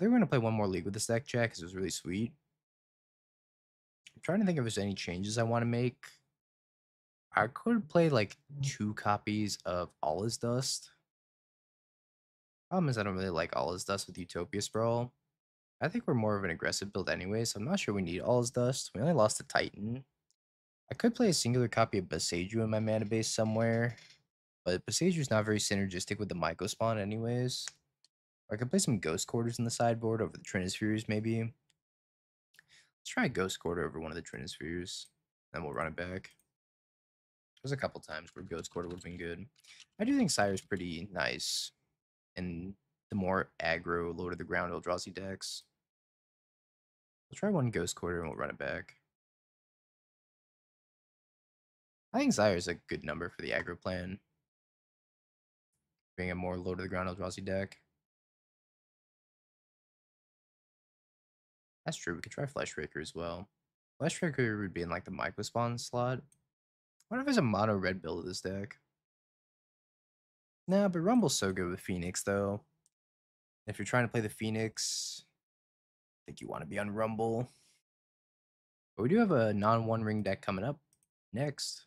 think we're gonna play one more league with this deck, chat, because it was really sweet. I'm trying to think if there's any changes I want to make. I could play like 2 copies of All Is Dust. Problem is I don't really like All Is Dust with Utopia Sprawl. I think we're more of an aggressive build anyway, so I'm not sure we need All Is Dust. We only lost to Titan. I could play a singular copy of Boseiju in my mana base somewhere, but Boseiju's not very synergistic with the Myco spawn anyways. Or I could play some Ghost Quarters in the sideboard over the Trinispheres maybe. Let's try Ghost Quarter over one of the Trinispheres, then we'll run it back. There's a couple times where Ghost Quarter would have been good. I do think Sire's pretty nice in the more aggro, low to the ground Eldrazi decks. We'll try one Ghost Quarter and we'll run it back. I think Sire is a good number for the aggro plan. Being a more low to the ground Eldrazi deck. That's true. We could try Fleshbreaker as well. Fleshbreaker would be in like the Myco spawn slot. What if there's a mono red build of this deck? Nah, but Rumble's so good with Phoenix though. If you're trying to play the Phoenix, I think you want to be on Rumble. But we do have a non-one ring deck coming up next.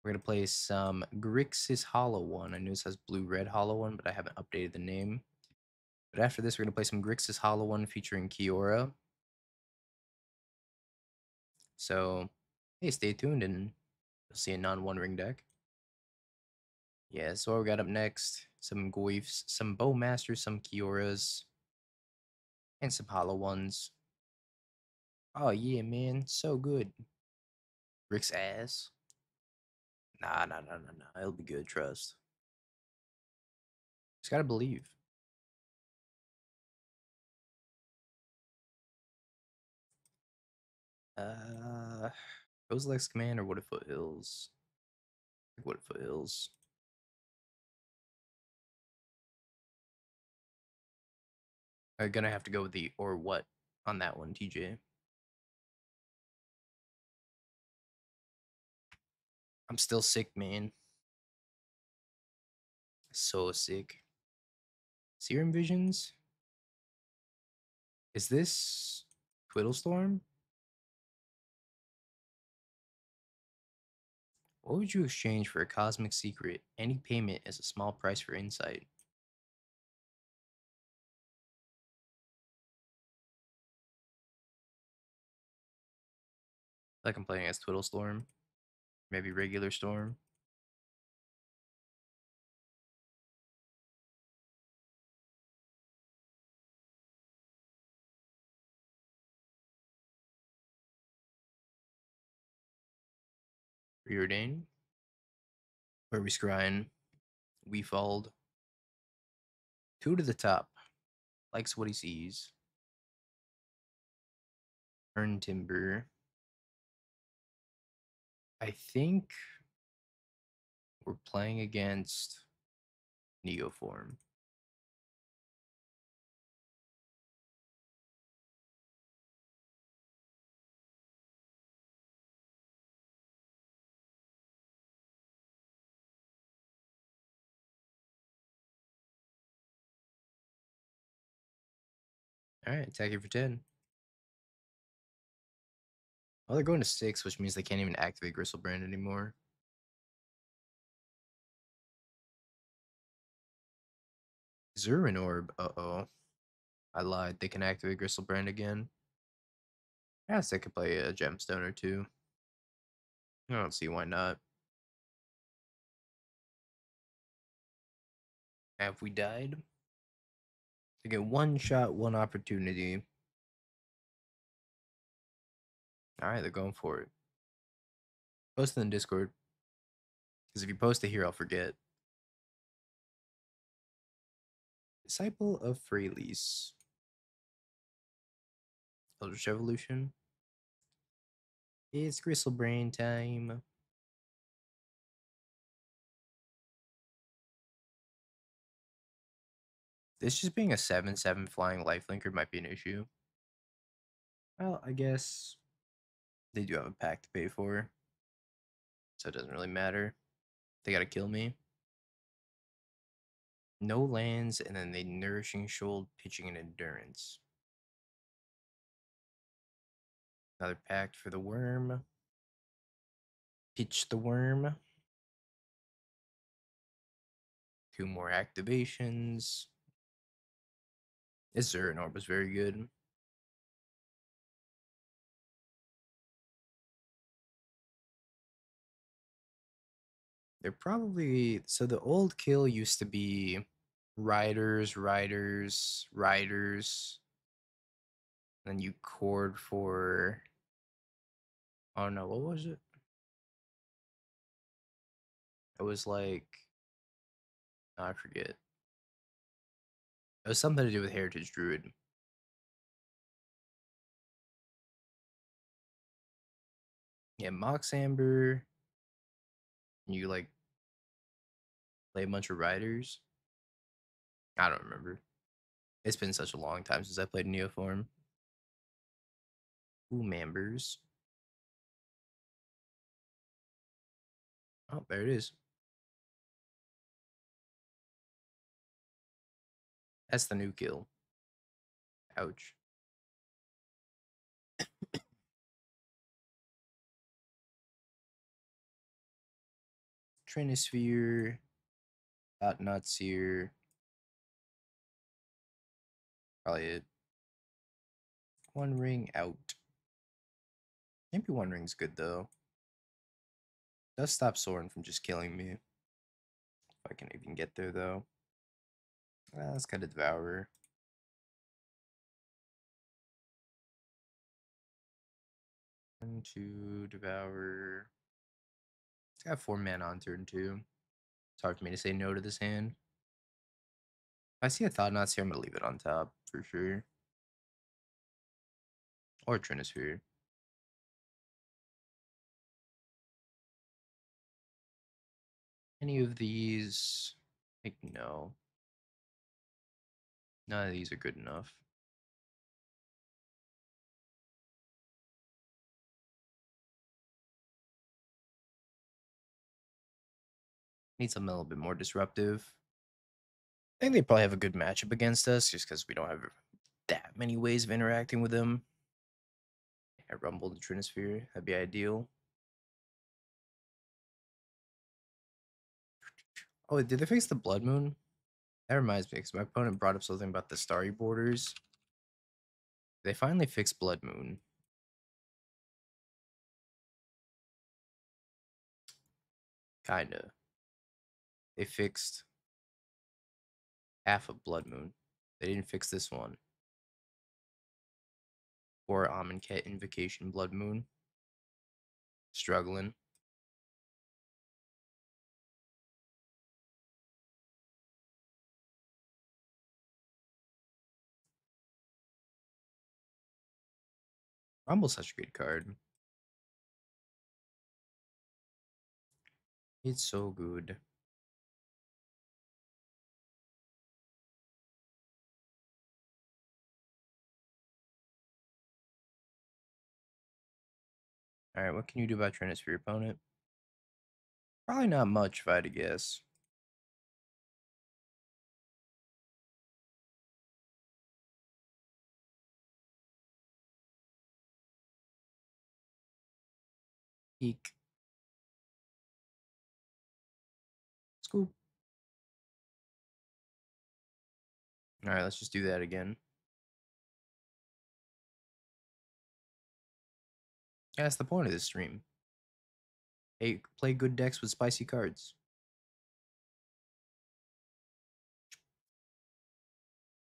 We're going to play some Grixis Hollow One. I know this has blue-red Hollow One, but I haven't updated the name. But after this, we're going to play some Grixis Hollow One featuring Kiora. So, hey, stay tuned and you'll see a non-one ring deck. Yeah, so what we got up next, some Goyfs, some Bowmasters, some Kioras, and some Hollow Ones. Oh yeah, man, so good. Rick's ass. Nah. It'll be good, trust. Just gotta believe. Kozilek's Command or Wooded Foothills? Wooded Foothills. I'm gonna have to go with the or what on that one, TJ. I'm still sick, man. So sick. Serum Visions? Is this Twiddlestorm? What would you exchange for a cosmic secret? Any payment is a small price for insight. Like I'm playing as Twiddlestorm. Maybe regular Storm. Preordain. Where we scrying. We fold. 2 to the top. Likes what he sees. Earn Timber. I think we're playing against Neoform. Alright, attack it for 10. Oh, they're going to 6, which means they can't even activate Gristlebrand anymore. Zurin Orb. Uh-oh. I lied. They can activate Gristlebrand again. Yes, they could play a Gemstone or 2. I don't see why not. Have we died? They get 1 shot, 1 opportunity. Alright, they're going for it. Post it in Discord. Because if you post it here, I'll forget. Disciple of Freylease. Eldritch Evolution. It's Gristlebrain time. This just being a 7/7 flying lifelinker might be an issue. Well, I guess they do have a pack to pay for. So it doesn't really matter. They gotta kill me. No lands, and then they Nourishing Shoal, Pitching, and Endurance. Another pact for the worm. Pitch the worm. 2 more activations. This Zerrin Orb was very good. They're probably so the old kill used to be riders, riders, riders. Then you cord for oh no, what was it? It was like I forget. It was something to do with Heritage Druid. Yeah, Mox Amber. You like play a bunch of riders. I don't remember. It's been such a long time since I played Neoform. Ooh, Mambers. Oh, there it is. That's the new kill. Ouch. Trinisphere. Not Sire. Probably it. One ring out. Maybe one ring's good though. Does stop Soren from just killing me. If I can even get there though. Let's get a Devourer. 1, 2, Devour. It's got 4 mana on turn 2. It's hard for me to say no to this hand. If I see a Thought Knots here, I'm gonna leave it on top for sure. Or Trinisphere. Any of these? Like no. None of these are good enough. Need something a little bit more disruptive. I think they probably have a good matchup against us just because we don't have that many ways of interacting with them. I Rumble the Trinisphere. That'd be ideal. Oh, did they fix the Blood Moon? That reminds me because my opponent brought up something about the starry borders. They finally fixed Blood Moon. Kinda. They fixed half of Blood Moon. They didn't fix this one. Or Amonkhet Invocation Blood Moon. Struggling. Rumble's such a good card. It's so good. Alright, what can you do about Trinisphere for your opponent? Probably not much, if I had to guess. Eek. Scoop. Alright, let's just do that again. Yeah, that's the point of this stream. Hey, play good decks with spicy cards.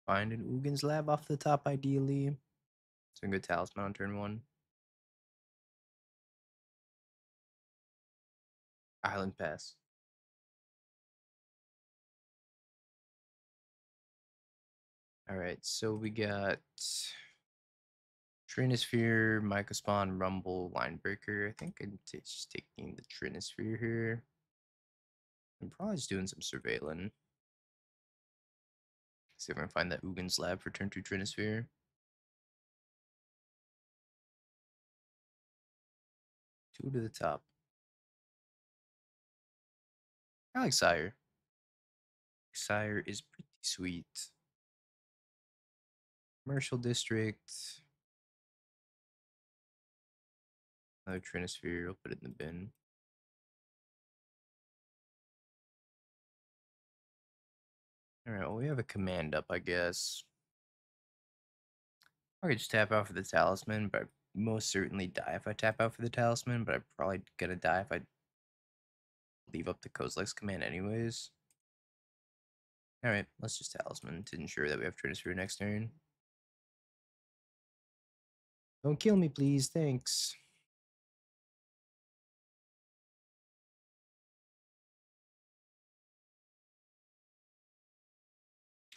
Find an Ugin's Lab off the top, ideally. It's a good Talisman on turn 1. Island Pass. Alright, so we got Trinisphere, Mycospawn, Rumble, Linebreaker. I think I'm just taking the Trinisphere here. I'm probably just doing some surveilling. See if I can find that Ugin's Lab for turn 2 Trinisphere. 2 to the top. I like Sire. Sire is pretty sweet. Commercial district. Another Trinisphere. I'll put it in the bin. Alright, well, we have a command up, I guess. I could just tap out for the talisman, but I'd most certainly die if I tap out for the talisman, but I'm probably gonna die if I leave up the Kozilek's command anyways. Alright, let's just talisman to ensure that we have Trinisphere next turn. Don't kill me, please. Thanks.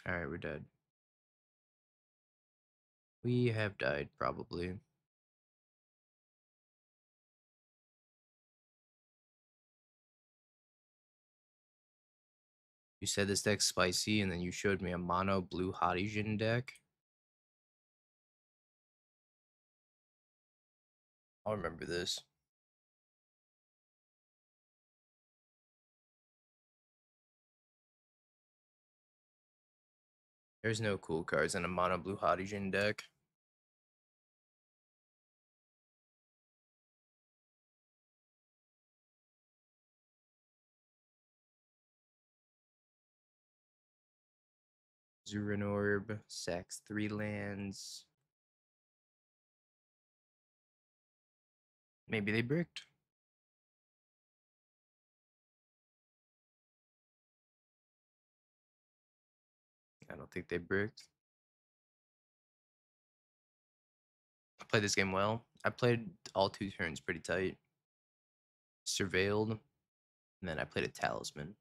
Alright, we're dead. We have died, probably. You said this deck's spicy, and then you showed me a mono blue Hadijin deck. I'll remember this. There's no cool cards in a mono blue Hadijin deck. Zurin Orb, sacks 3 lands. Maybe they bricked. I don't think they bricked. I played this game well. I played all 2 turns pretty tight. Surveilled, and then I played a talisman.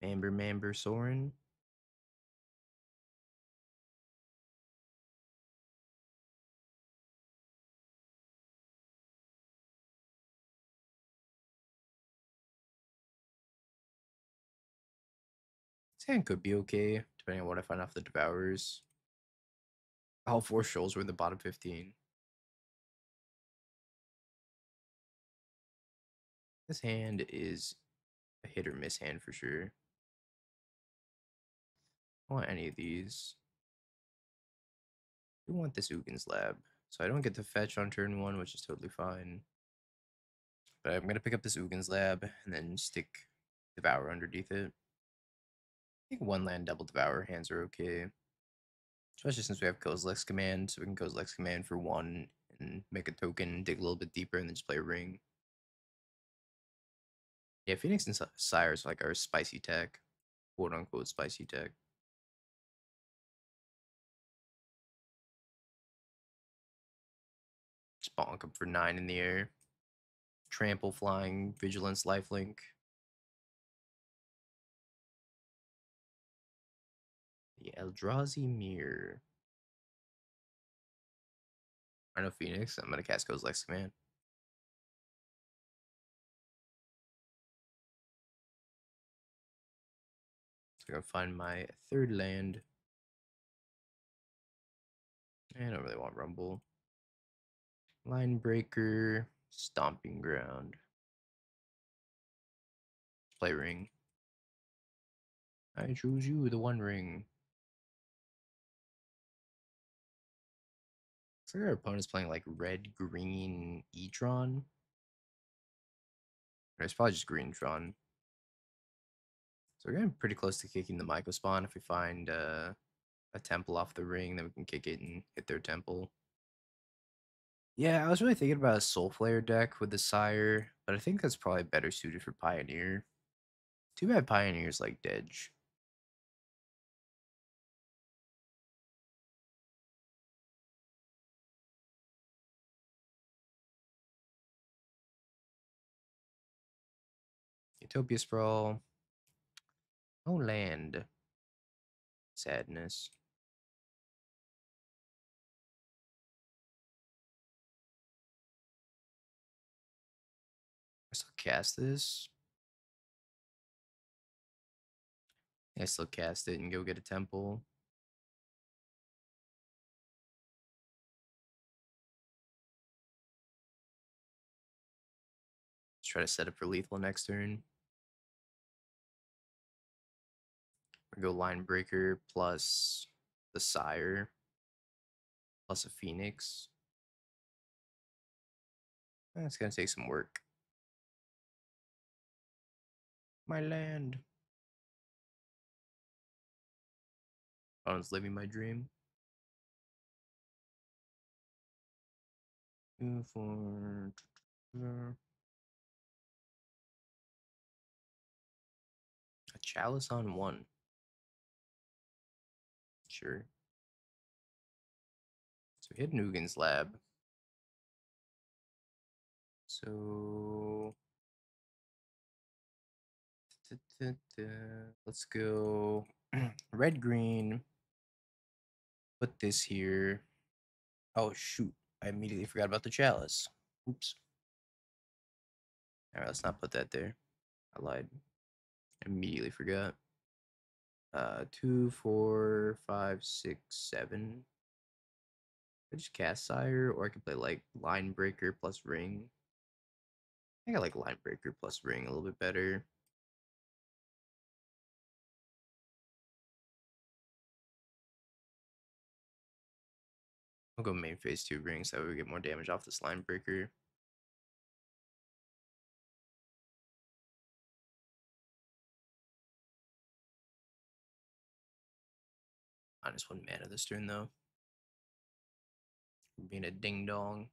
Mamber Sorin. This hand could be okay, depending on what I find off the Devourers. All 4 shoals were in the bottom 15. This hand is a hit or miss hand for sure. I want any of these. I want this Ugin's Lab. So I don't get to fetch on turn 1, which is totally fine. But I'm going to pick up this Ugin's Lab and then stick Devour underneath it. I think 1 land double Devour hands are okay. Especially since we have Kozilek's command, so we can Kozilek's command for 1 and make a token, dig a little bit deeper, and then just play a ring. Yeah, Phoenix and Sire is like our spicy tech. Quote unquote spicy tech. Just bonk him for 9 in the air. Trample, flying, vigilance, lifelink. The Eldrazi Mirror. I know Phoenix. I'm gonna cast Kozilek's command. So I'm gonna find my 3rd land. I don't really want Rumble. Line Breaker, Stomping Ground. Play Ring. I choose you, the 1 ring. Looks like our opponent's playing like red, green, E-Tron. Or it's probably just green Tron. So we're getting pretty close to kicking the Myco spawn. If we find a temple off the ring, then we can kick it and hit their temple. Yeah, I was really thinking about a Soul Flare deck with the Sire, but I think that's probably better suited for Pioneer. Too bad Pioneer's like Dedge. Utopia Sprawl. No land. Sadness. I still cast this. I still cast it and go get a temple. Let's try to set up for lethal next turn. We go Line Breaker plus the Sire plus a Phoenix. That's gonna take some work. My land. Opponent's living my dream. 2, 4. A Chalice on 1. Sure. So we hit Nugan's Lab. So let's go red green. Put this here. Oh shoot! I immediately forgot about the chalice. Oops. All right, let's not put that there. I lied. I immediately forgot. 2, 4, 5, 6, 7. I just cast Sire, or I could play like Line Breaker plus Ring. I think I like Line Breaker plus Ring a little bit better. I'll go main phase 2 Ring so we get more damage off this Line Breaker. -1 mana this turn though. Being a ding dong.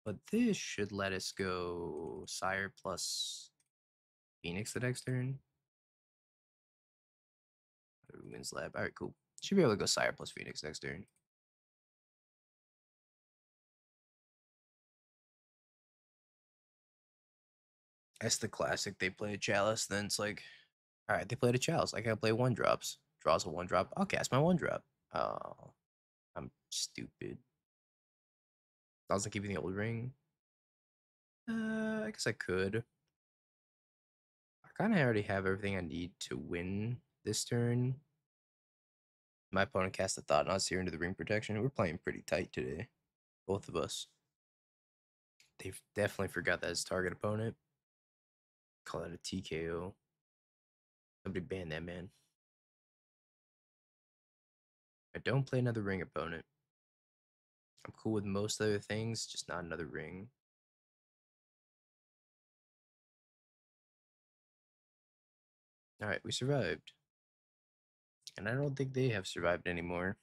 But this should let us go Sire plus Phoenix the next turn. Ruins Lab. Alright, cool. Should be able to go Sire plus Phoenix next turn. That's the classic. They play a Chalice, then it's like, alright, they played a Chalice. I gotta play 1-drops. Draws a 1-drop. I'll cast my 1-drop. Oh, I'm stupid. I was like keeping the old ring. I guess I could. I kind of already have everything I need to win this turn. My opponent cast a Thought-Knot here into the ring protection. We're playing pretty tight today, both of us. They've definitely forgot that his target opponent. Call that a TKO. Somebody ban that man. I don't play another ring opponent. I'm cool with most other things, just not another ring. Alright, we survived. And I don't think they have survived anymore.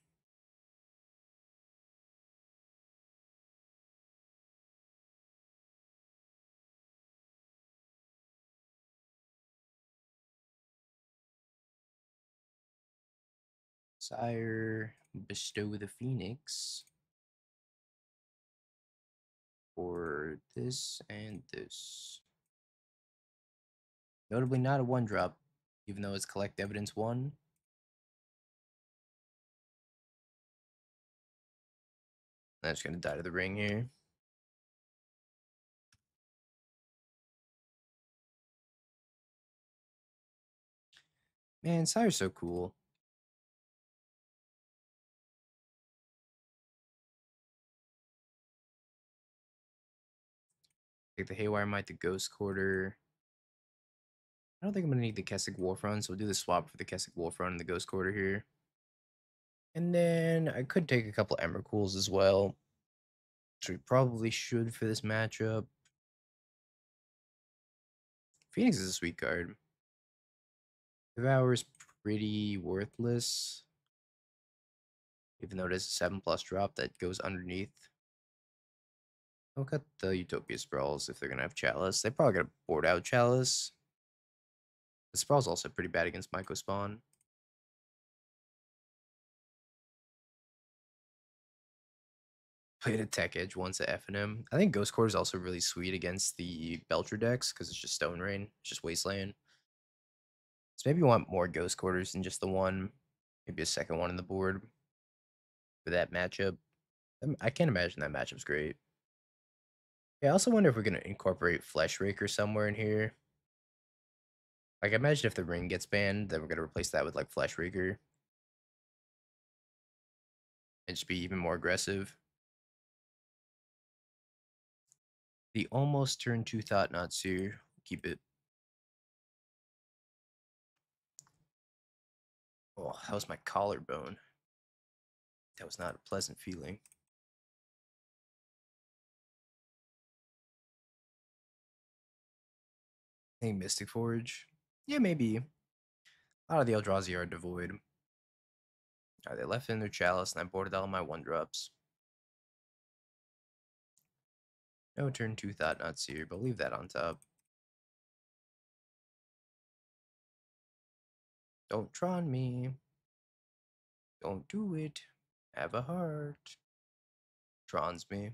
Sire, bestow the Phoenix. For this and this. Notably not a 1-drop, even though it's collect evidence 1. I'm just gonna die to the ring here. Man, Sire's so cool. Take the Haywire Might, the Ghost Quarter. I don't think I'm gonna need the Kessig Warfront, so we'll do the swap for the Kessig Warfront and the Ghost Quarter here. And then I could take a couple Emrakuls as well, which we probably should for this matchup. Phoenix is a sweet card. Devour's pretty worthless, even though it is a 7+ drop that goes underneath. I'll cut the Utopia Sprawls if they're gonna have Chalice. They probably gotta board out Chalice. The Sprawl's also pretty bad against Myco Spawn. Played a Tech Edge once at FNM. I think Ghost Core is also really sweet against the Belcher decks because it's just Stone Rain, it's just Wasteland. So maybe you want more Ghost Quarters than just the one, maybe a second one on the board for that matchup. I can't imagine that matchup's great. Yeah, I also wonder if we're gonna incorporate Flesh Raker somewhere in here. Like, imagine if the ring gets banned, then we're gonna replace that with like Flesh Raker and just be even more aggressive. The almost turn 2 Thought-Knots here. Keep it. Oh, that was my collarbone. That was not a pleasant feeling. Any Mystic Forge? Yeah, maybe. A lot of the Eldrazi are devoid. Alright, they left in their chalice, and I boarded all my 1-drops. No turn 2 Thought Not Seer, but leave that on top. Don't Tron me. Don't do it. Have a heart. Trons me.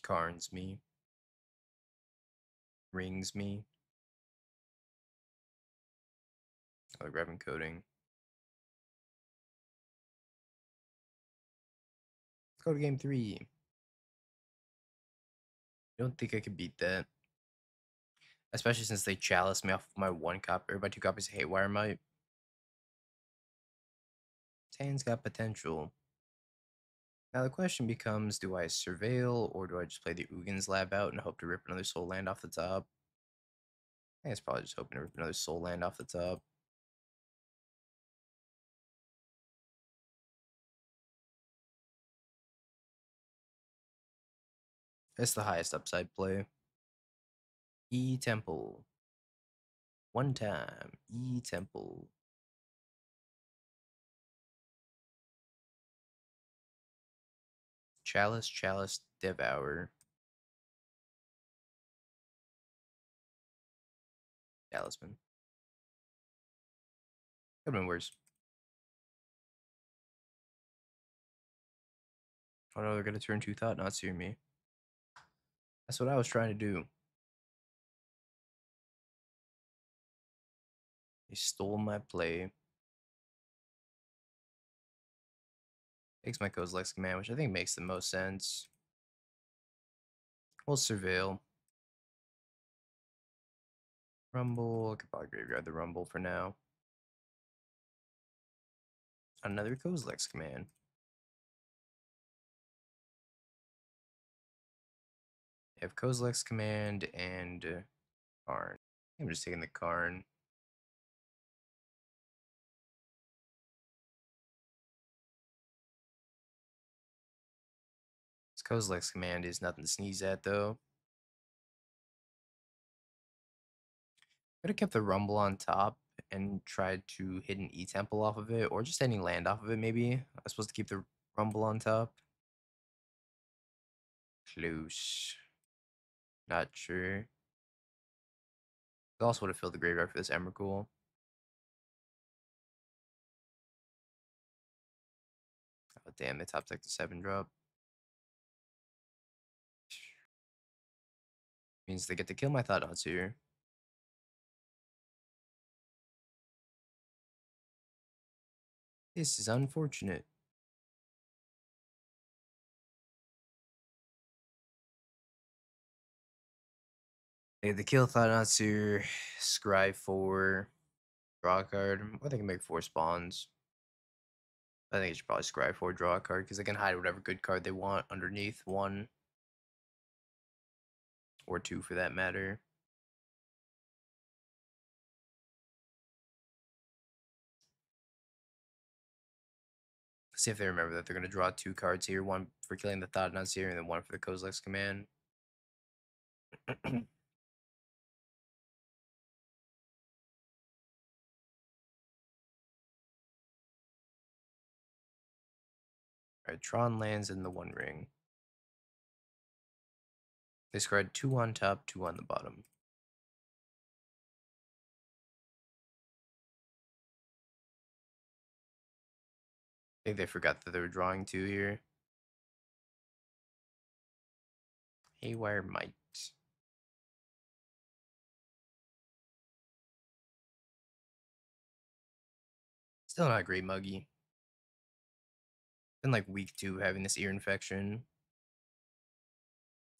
Carns me. Rings me. Oh, grabbing coding. Let's go to game 3. Don't think I could beat that. Especially since they chalice me off my 1 copy or my 2 copies of Haywire Might. Tan's got potential. Now the question becomes, do I surveil or do I just play the Ugin's Lab out and hope to rip another soul land off the top? I think it's probably just hoping to rip another soul land off the top. That's the highest upside play. E-Temple. 1 time. E-Temple. Chalice, Chalice, Devour. Talisman. Could've been worse. Oh no, they're gonna turn 2 Thought Not Seer me. That's what I was trying to do. They stole my play. Takes my Kozilek's command, which I think makes the most sense. We'll surveil. Rumble. I could probably graveyard the Rumble for now. Another Kozilek's command. I have Kozilek's command and Karn. I'm just taking the Karn. This Kozilek's command is nothing to sneeze at, though. Could have kept the Rumble on top and tried to hit an E-Temple off of it, or just any land off of it, maybe. I was supposed to keep the Rumble on top. Close. Not sure. I also would have filled the graveyard for this Emrakul. Oh, damn, they top deck the 7-drop. Means they get to kill my Thought Knots here. This is unfortunate. They had to kill Thought Knots here. Scry 4. Draw a card. Or they can make 4 spawns. I think it should probably Scry 4, draw a card, because they can hide whatever good card they want underneath 1. Or 2 for that matter. See if they remember that they're going to draw 2 cards here. 1 for killing the Thought Knots here, and then 1 for the Kozilek's command. Alright, Tron lands in the 1 ring. They scored 2 on top, 2 on the bottom. I think they forgot that they were drawing 2 here. Haywire Might. Still not great, Muggy. Been like week 2 having this ear infection.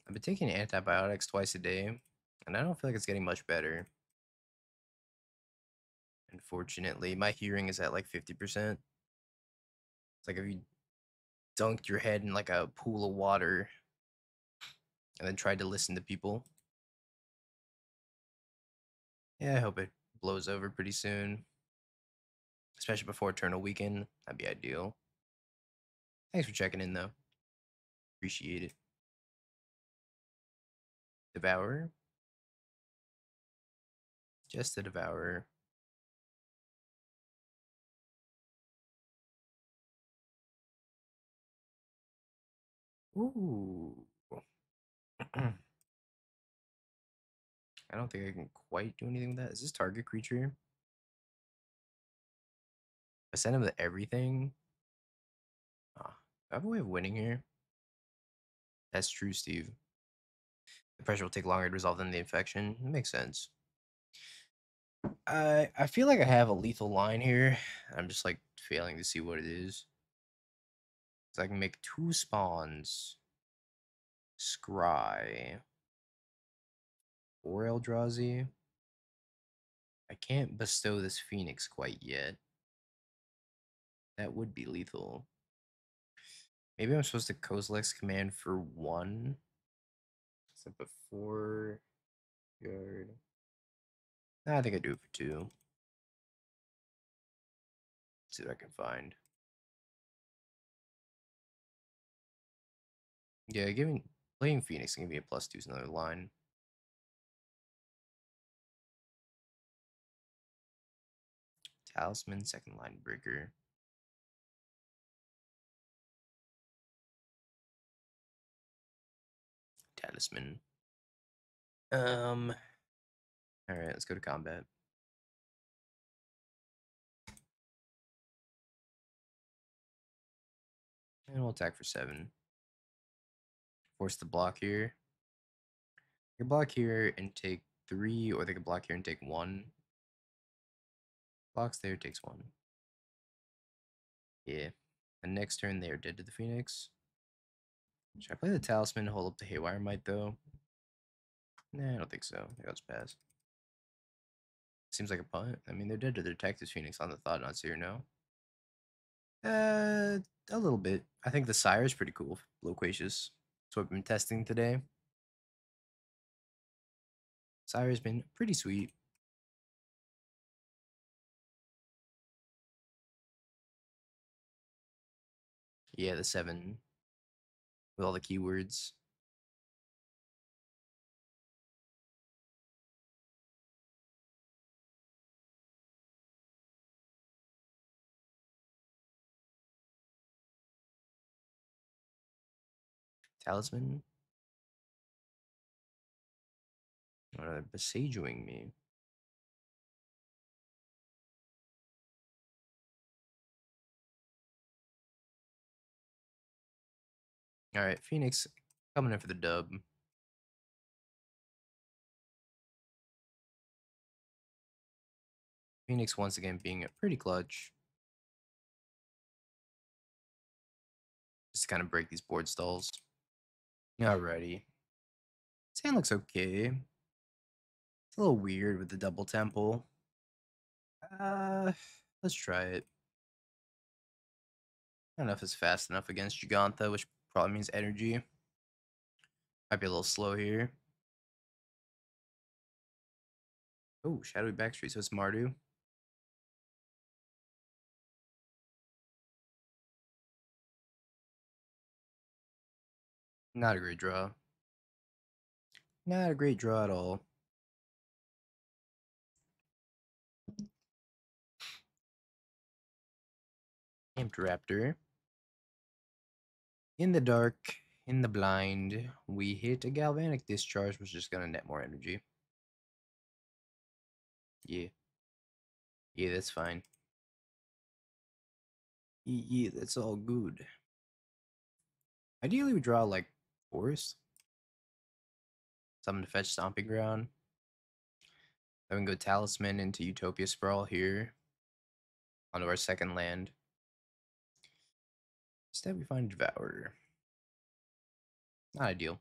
I've been taking antibiotics twice a day, and I don't feel like it's getting much better. Unfortunately, my hearing is at like 50%. It's like if you dunked your head in like a pool of water and then tried to listen to people. Yeah, I hope it blows over pretty soon. especially before Eternal Weekend. That'd be ideal. Thanks for checking in, though. Appreciate it. Devourer. Just the Devourer. Ooh. I don't think I can quite do anything with that. Is this target creature? I send him to everything. Ah, I have a way of winning here. That's true, Steve. The pressure will take longer to resolve than the infection. It makes sense. I feel like I have a lethal line here. I'm just like failing to see what it is. So I can make 2 spawns. Scry. Or Eldrazi. I can't bestow this Phoenix quite yet. That would be lethal. Maybe I'm supposed to Kozilek's command for 1. Except before yard. Nah, I think I do it for 2. Let's see what I can find. Yeah, playing Phoenix can give me a +2 is another line. Talisman, second line breaker. Talisman. Alright, let's go to combat. And we'll attack for 7. Force the block here. They can block here and take 3, or they can block here and take 1. Blocks there, takes 1. Yeah. The next turn, they are dead to the Phoenix. Should I play the Talisman and hold up the Haywire Might, though? Nah, I don't think so. I think I'll just pass. Seems like a punt. I mean, they're dead to their Texas Phoenix on the thought, not Sire, no? A little bit. I think the Sire is pretty cool. Loquacious. That's what I've been testing today. Sire's been pretty sweet. Yeah, the 7 with all the keywords. Talisman. They're besieging me. All right, Phoenix coming in for the dub. Phoenix once again being pretty clutch. Just to kind of break these board stalls. Alrighty. This hand looks okay. It's a little weird with the double temple. Uh, let's try it. I don't know if it's fast enough against Gigantha, which probably means energy. Might be a little slow here. Oh, Shadowy Backstreet, so it's Mardu. Not a great draw. Not a great draw at all. Amped Raptor. In the dark, in the blind, we hit a Galvanic Discharge, which is going to net more energy. Yeah. Yeah, that's fine. Yeah, that's all good. Ideally, we draw like Forest. Something to fetch Stomping Ground. Then we can go Talisman into Utopia Sprawl here. Onto our second land. Instead, we find Devourer. Not ideal.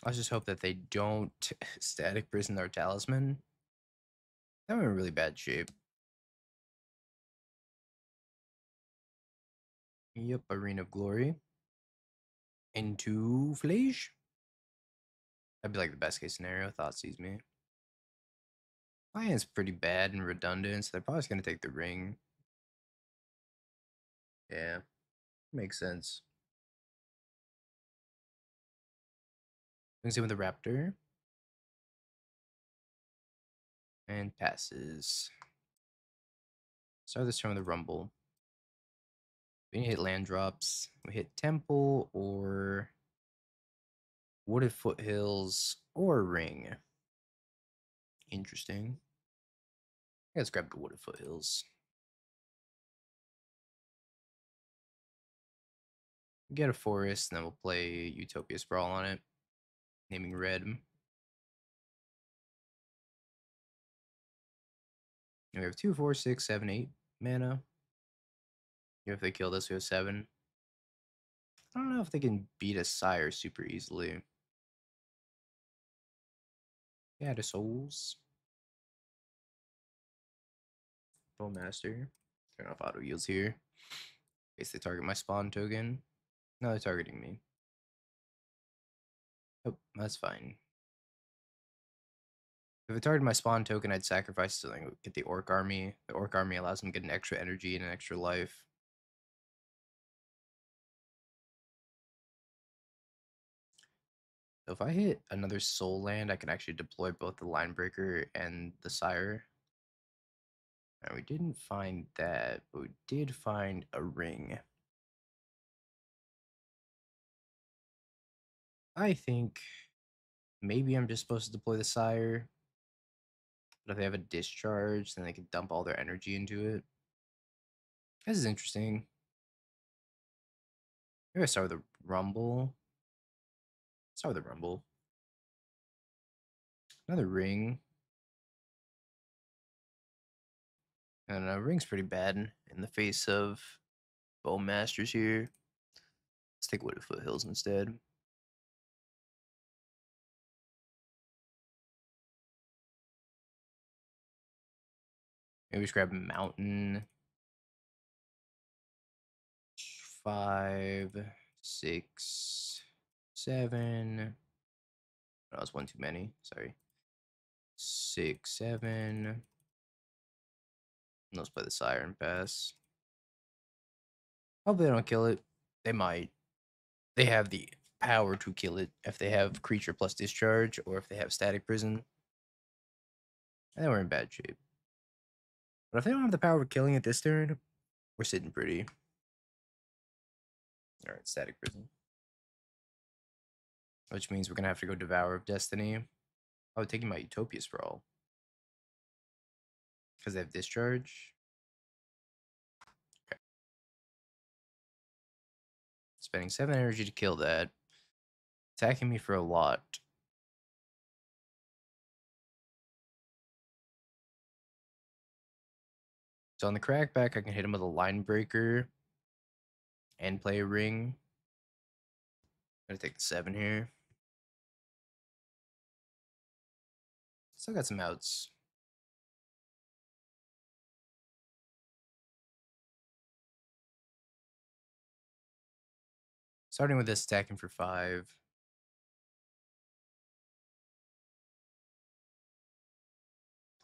Let's just hope that they don't Static Prison our Talisman. Then we're in really bad shape. Yep, Arena of Glory. Into Flage. That'd be like the best case scenario. Thought sees me. My hand's pretty bad and redundant, so they're probably just gonna take the ring. Yeah, makes sense. Brings in with the raptor and passes. Start this turn with a rumble. We hit land drops. We hit temple or wooded foothills or ring. Interesting. Let's grab the wooded foothills. Get a forest, and then we'll play Utopia Sprawl on it. Naming red. And we have 2, 4, 6, 7, 8 mana. If they kill this, we have 7. I don't know if they can beat a Sire super easily. Yeah, the souls. Bowmaster. Turn off auto yields here. In case they target my spawn token. No, they're targeting me. Oh, that's fine. If it targeted my spawn token, I'd sacrifice something to get the Orc Army. The Orc Army allows them to get an extra energy and an extra life. So if I hit another soul land, I can actually deploy both the Linebreaker and the Sire. And we didn't find that, but we did find a ring. I think maybe I'm just supposed to deploy the Sire. But if they have a discharge, then they can dump all their energy into it. This is interesting. Maybe I start with a Rumble. Start with a Rumble. Another ring. And a ring's pretty bad in the face of Bowmasters here. Let's take Wooded Foothills instead. Maybe just grab Mountain. 5, 6, 7. No, that's one too many. Sorry. 6, 7. Let's play the Siren Pass. Hopefully they don't kill it. They might. They have the power to kill it if they have creature plus discharge or if they have static prison. And then we're in bad shape. But if they don't have the power of killing it this turn, we're sitting pretty. Alright, static prison. Which means we're gonna have to go Devour of Destiny. Oh, taking my Utopia Sprawl. Because they have discharge. Okay. Spending 7 energy to kill that. Attacking me for a lot. So on the crackback, I can hit him with a Line Breaker and play a ring. I'm gonna take the 7 here. Still got some outs. Starting with this, attacking for 5.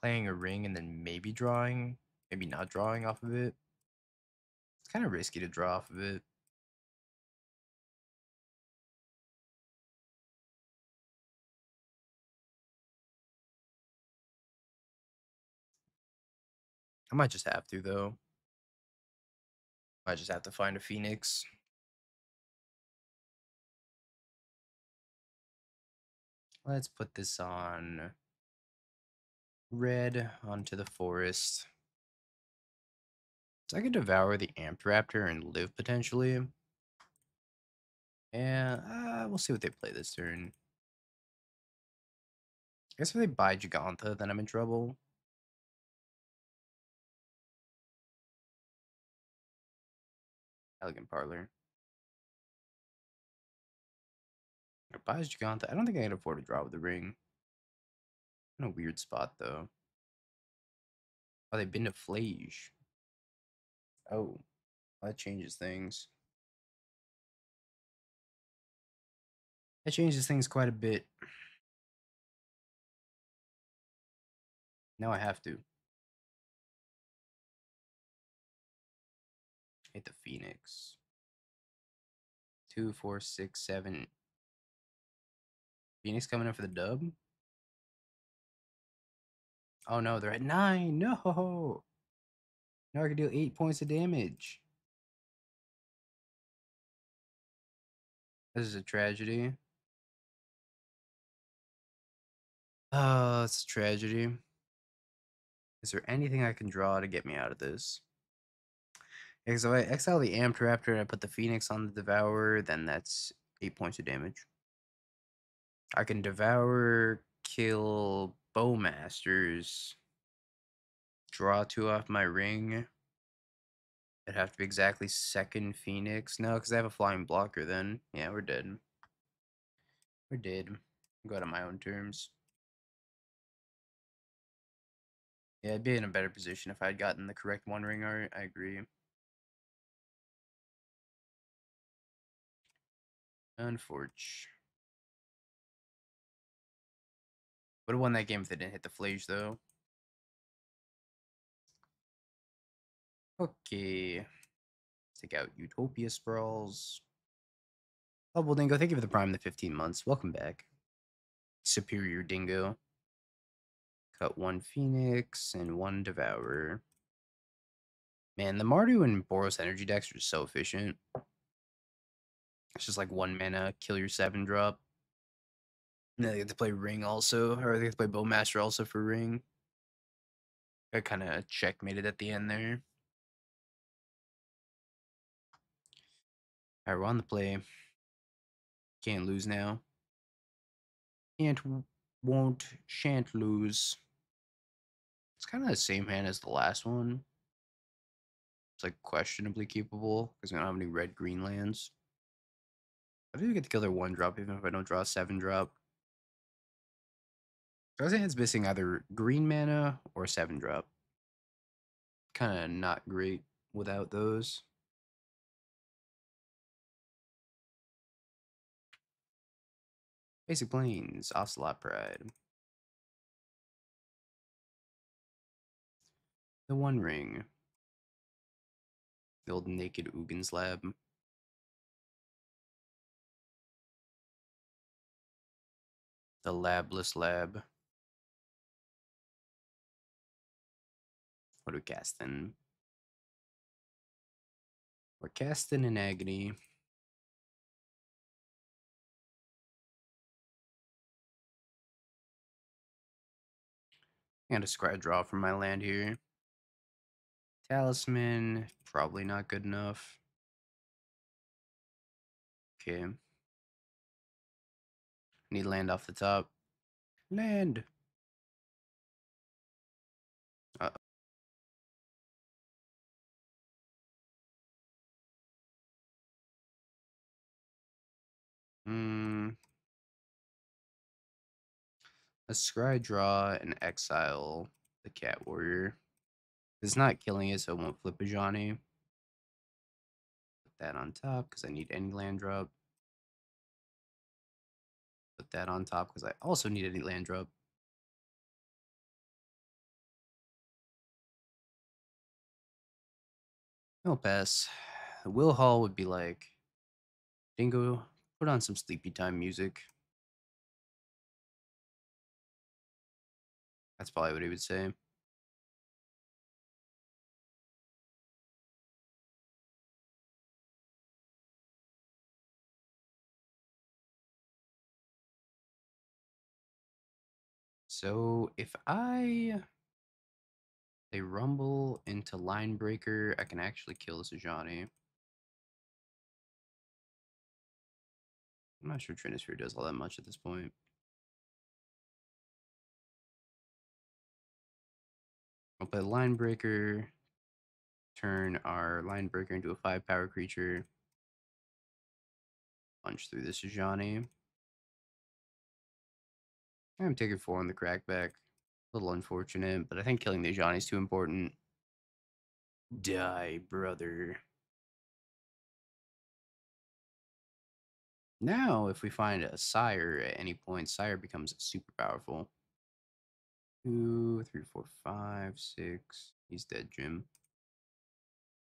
Playing a ring and then maybe drawing. Maybe not drawing off of it. It's kind of risky to draw off of it. I might just have to, though. Might just have to find a Phoenix. Let's put this on red onto the forest. So I could devour the Amped Raptor and live potentially. And we'll see what they play this turn. I guess if they buy Giganta, then I'm in trouble. Elegant Parlor. If it buys Giganta, I don't think I can afford to draw with the ring. In a weird spot, though. Oh, they've been to Flage. Oh, that changes things. That changes things quite a bit. Now I have to. Hit the Phoenix. 2, 4, 6, 7. Phoenix coming in for the dub. Oh no, they're at 9. No. Now I can deal 8 points of damage. This is a tragedy. Oh, it's a tragedy. Is there anything I can draw to get me out of this? Because if I exile the Amped Raptor and I put the Phoenix on the Devourer, then that's 8 points of damage. I can Devour, kill Bowmasters, draw 2 off my ring. It'd have to be exactly second Phoenix. No, because I have a flying blocker then. Yeah, we're dead. We're dead. I'll go out on my own terms. Yeah, I'd be in a better position if I had gotten the correct One Ring art. I agree. Unfortunate. Would have won that game if they didn't hit the Flage, though. Okay. Take out Utopia Sprawls. Bubble Dingo, thank you for the Prime, the 15 months. Welcome back. Superior Dingo. Cut 1 Phoenix and 1 Devourer. Man, the Mardu and Boros energy decks are so efficient. It's just like 1 mana, kill your 7-drop. And then they get to play Ring also, or they get to play Bowmaster also for Ring. I kind of checkmated at the end there. Alright, we're on the play. Can't lose now. Can't, won't, shan't lose. It's kind of the same hand as the last one. It's like questionably keepable because we don't have any red-green lands. I do get to kill their 1-drop even if I don't draw a 7-drop. So I think it's missing either green mana or 7-drop. Kind of not great without those. Basic Plains, Ocelot Pride. The One Ring. The old Naked Ugin's Lab. The Labless Lab. What are we casting? We're casting an Agony. And a Scry draw from my land here. Talisman, probably not good enough. Okay. Need land off the top. Land. Uh -oh. A Scry draw and exile the Cat Warrior. It's not killing it, so it won't flip a Johnny. Put that on top because I need any land drop. Put that on top because I also need any land drop. No pass. Will Hall would be like, Dingo, put on some sleepy time music. That's probably what he would say. So if they rumble into Line Breaker, I can actually kill this Ajani. I'm not sure Trinisphere does all that much at this point. I'll play Line Breaker, turn our Line Breaker into a 5-power creature, punch through this Ajani. I'm taking 4 on the crackback. A little unfortunate, but I think killing the Ajani is too important. Die, brother. Now, if we find a Sire at any point, Sire becomes super powerful. 2, 3, 4, 5, 6. He's dead, Jim.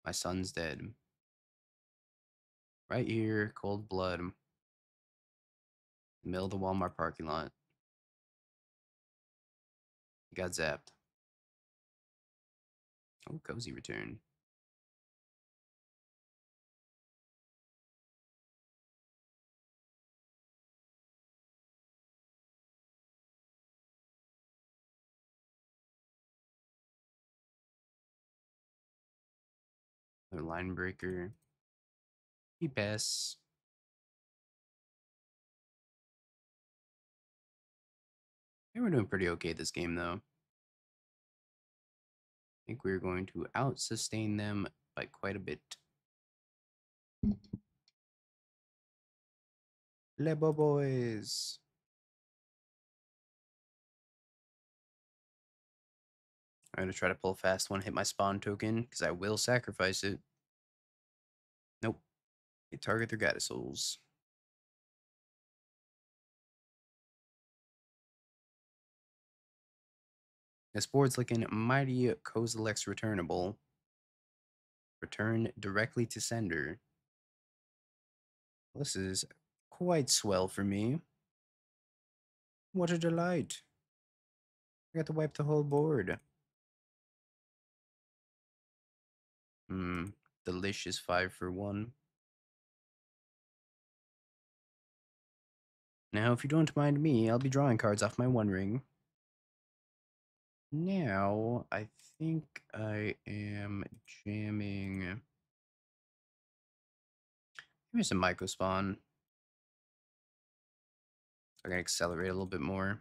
My son's dead. Right here, cold blood. Middle of the Walmart parking lot. He got zapped. Oh, cozy return. Another line breaker. He pass. Yeah, we're doing pretty okay this game, though. I think we're going to out-sustain them by quite a bit. Lebo boys. I'm going to try to pull a fast one, hit my spawn token, because I will sacrifice it. Nope. They target their goddess souls. This board's looking mighty Kozilek's returnable. Return directly to sender. This is quite swell for me. What a delight. I got to wipe the whole board. Delicious 5 for 1. Now, if you don't mind me, I'll be drawing cards off my One Ring. Now, I think I am jamming. Maybe some Myco Spawn. I'm going to accelerate a little bit more.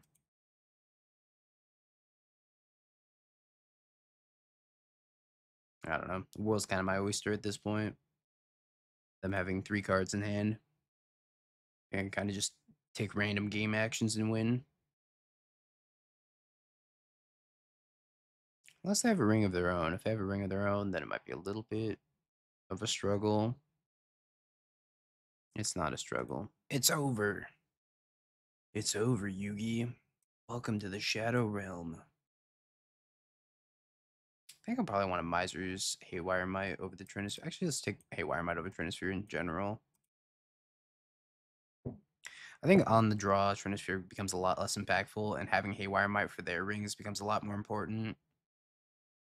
I don't know. The world's kind of my oyster at this point. Them having 3 cards in hand. And kind of just take random game actions and win. Unless they have a ring of their own. If they have a ring of their own, then it might be a little bit of a struggle. It's not a struggle. It's over. It's over, Yugi. Welcome to the Shadow Realm. I think I probably want a Miser's Haywire Might over the Trinisphere. Actually, let's take Haywire Might over Trinisphere in general. I think on the draw, Trinisphere becomes a lot less impactful, and having Haywire Might for their rings becomes a lot more important.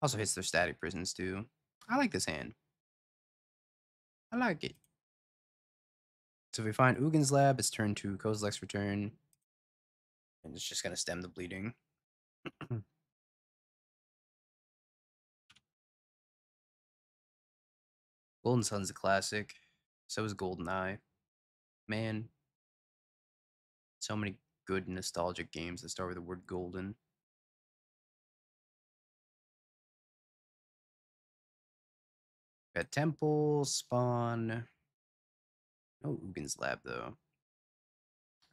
Also hits their static prisons, too. I like this hand. I like it. So if we find Ugin's Lab, it's turn 2, Kozilek's return. And it's just going to stem the bleeding. Golden Sun's a classic. So is Golden Eye. Man, so many good nostalgic games that start with the word golden. Got Temple, Spawn. No Ugin's Lab, though.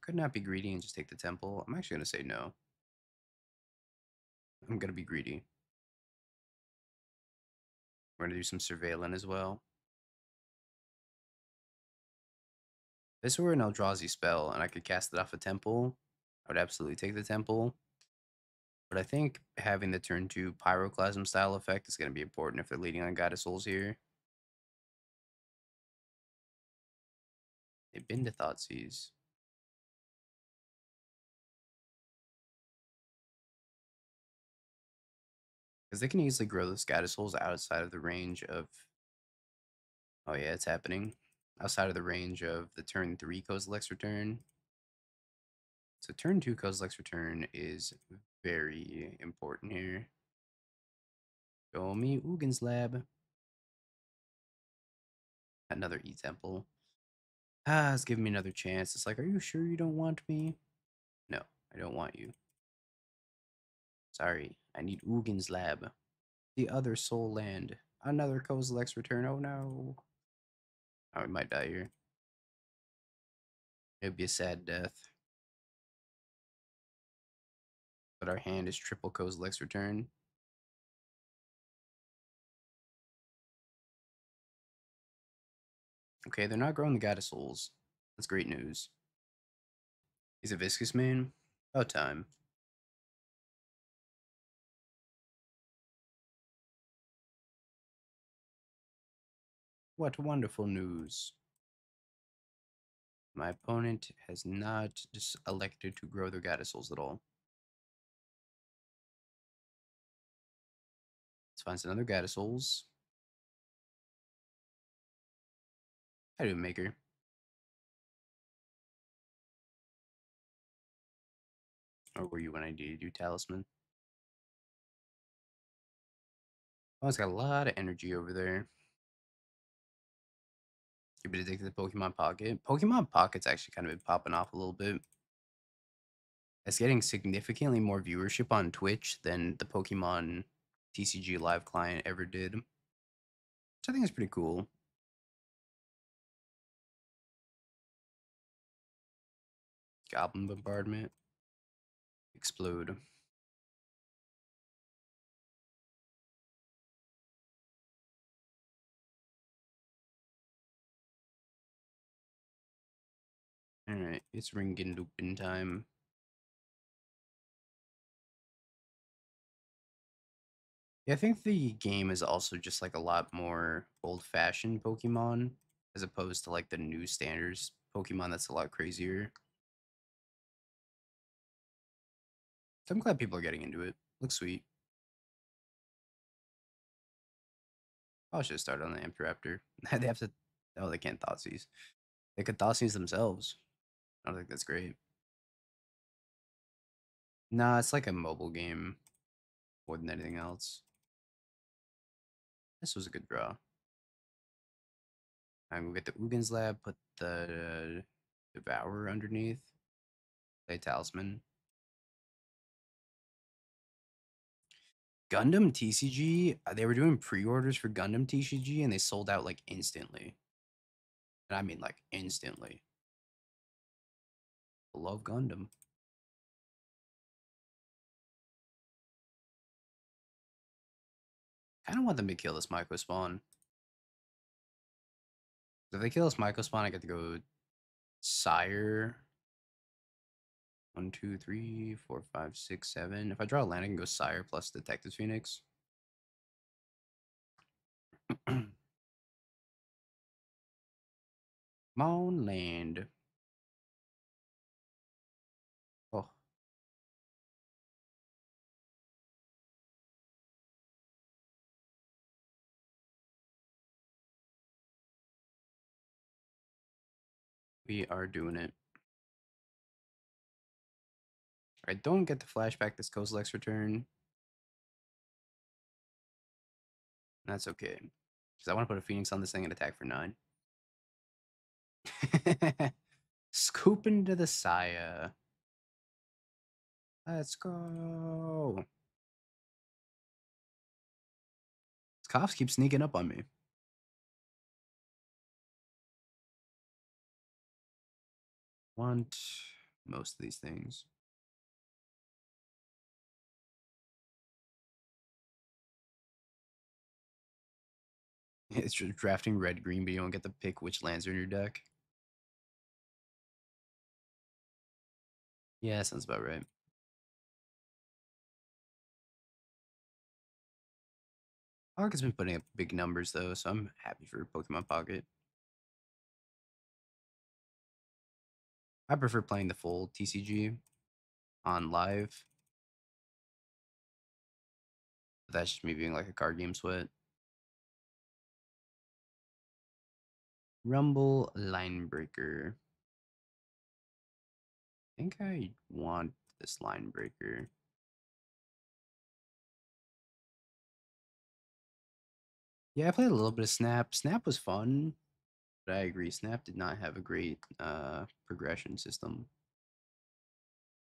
Could not be greedy and just take the Temple. I'm actually going to say no. I'm going to be greedy. We're going to do some Surveillant as well. If this were an Eldrazi spell and I could cast it off a Temple, I would absolutely take the Temple. But I think having the turn 2 Pyroclasm style effect is going to be important if they're leading on Goddess Souls here. They've been to Thoughtseize. Because they can easily grow those Goddess Souls outside of the range of... Oh yeah, it's happening. Outside of the range of the turn 3 Kozilek's return. So turn 2 Kozilek's return is very important here. Show me Ugin's Lab. Another E-Temple. Ah, it's giving me another chance. It's like, are you sure you don't want me? No, I don't want you. Sorry, I need Ugin's Lab. The other soul land. Another Kozilek's return. Oh no. Oh, we might die here. It would be a sad death. But our hand is triple Kozilek's return. Okay, they're not growing the Goddess Souls. That's great news. He's a Viscous main? About time. What wonderful news. My opponent has not just elected to grow their goddess souls at all. Let's find another goddess souls. I do maker. Or were you when I needed you, talisman? Oh, it's got a lot of energy over there. You've been addicted to Pokemon Pocket. Pokemon Pocket's actually kind of been popping off a little bit. It's getting significantly more viewership on Twitch than the Pokemon TCG Live client ever did, which I think is pretty cool. Goblin Bombardment. Explode. Alright, it's Ringen Lupin time. Yeah, I think the game is also just like a lot more old-fashioned Pokemon as opposed to like the new standards Pokemon that's a lot crazier. So I'm glad people are getting into it. Looks sweet. I should have started on the Ampteraptor. They have to. Oh, they can't Thoughtseize. They could Thoughtseize themselves. I don't think that's great. Nah, it's like a mobile game more than anything else. This was a good draw. I'm gonna get the Ugins Lab, put the Devourer underneath, play Talisman. Gundam TCG, they were doing pre-orders for Gundam TCG and they sold out like instantly. And I mean like instantly. I love Gundam. I kind of want them to kill this Myco Spawn. If they kill this Myco Spawn, I get to go Sire. 1, 2, 3, 4, 5, 6, 7. If I draw a land, I can go Sire plus Detective Phoenix. Moon land. Oh, we are doing it. I don't get to flashback this Kozilek's return. That's okay. Because I want to put a Phoenix on this thing and attack for 9. Scoop into the Sire. Let's go. Cops keep sneaking up on me. Want most of these things. It's just drafting red green, but you don't get to pick which lands are in your deck. Yeah, sounds about right. Pocket's been putting up big numbers though, so I'm happy for Pokemon Pocket. I prefer playing the full TCG on live. But that's just me being like a card game sweat. Rumble Line Breaker. I think I want this Line Breaker. Yeah, I played a little bit of Snap. Snap was fun, but I agree. Snap did not have a great progression system.